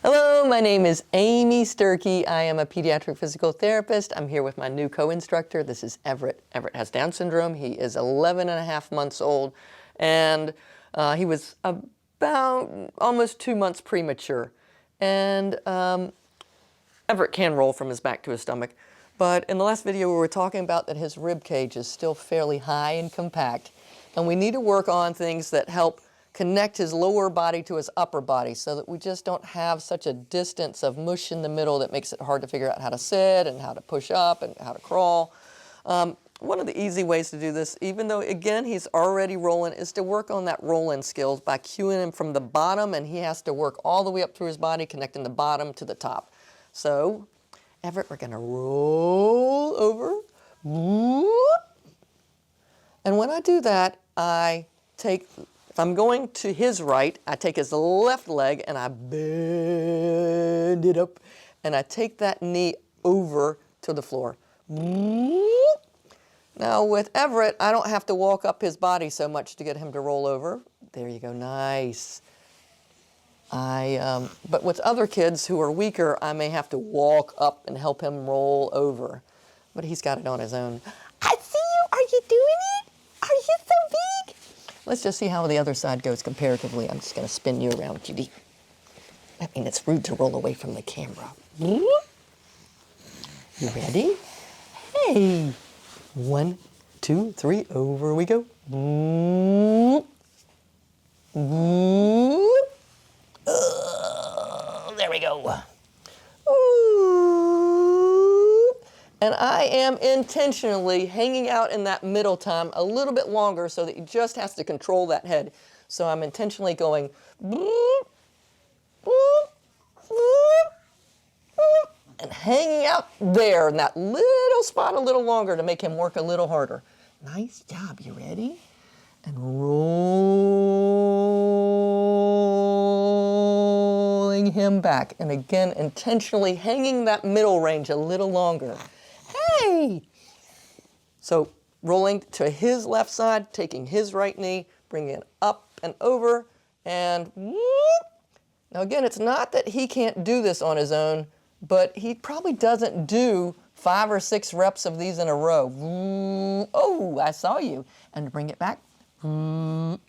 Hello, my name is Amy Sturkey. I am a pediatric physical therapist. I'm here with my new co-instructor. This is Everett. Everett has Down syndrome. He is 11 and a half months old, and he was about almost 2 months premature. And Everett can roll from his back to his stomach, but in the last video we were talking about that his rib cage is still fairly high and compact, and we need to work on things that help connect his lower body to his upper body so that we just don't have such a distance of mush in the middle that makes it hard to figure out how to sit and how to push up and how to crawl. One of the easy ways to do this, even though again he's already rolling, is to work on that roll-in skills by cueing him from the bottom, and he has to work all the way up through his body, connecting the bottom to the top. So, Everett, we're going to roll over. And when I do that, I take, if I'm going to his right, I take his left leg and I bend it up, and I take that knee over to the floor. Now with Everett, I don't have to walk up his body so much to get him to roll over. There you go, nice. But with other kids who are weaker, I may have to walk up and help him roll over. But he's got it on his own. I see you, are you doing it? Are you so big? Let's just see how the other side goes comparatively. I'm just gonna spin you around, cutie. I mean, it's rude to roll away from the camera. You ready? Hey, 1, 2, 3, over we go. There we go. Ooh. And I am intentionally hanging out in that middle time a little bit longer so that he just has to control that head. So I'm intentionally going and hanging out there in that little spot a little longer to make him work a little harder. Nice job. You ready? And rolling him back. And again, intentionally hanging that middle range a little longer. Hey! So rolling to his left side, taking his right knee, bringing it up and over, and whoop. Now again, it's not that he can't do this on his own, but he probably doesn't do 5 or 6 reps of these in a row. Oh, I saw you. And bring it back. Nice,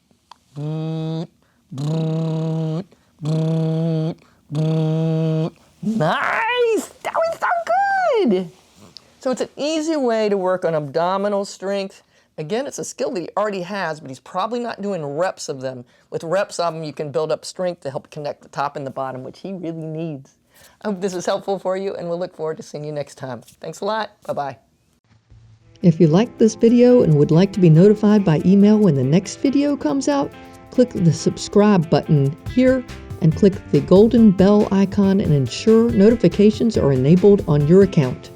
that was so good. So it's an easy way to work on abdominal strength. Again, it's a skill that he already has, but he's probably not doing reps of them. With reps of them, you can build up strength to help connect the top and the bottom, which he really needs. I hope this is helpful for you, and we'll look forward to seeing you next time. Thanks a lot. Bye-bye. If you liked this video and would like to be notified by email when the next video comes out, click the subscribe button here and click the golden bell icon and ensure notifications are enabled on your account.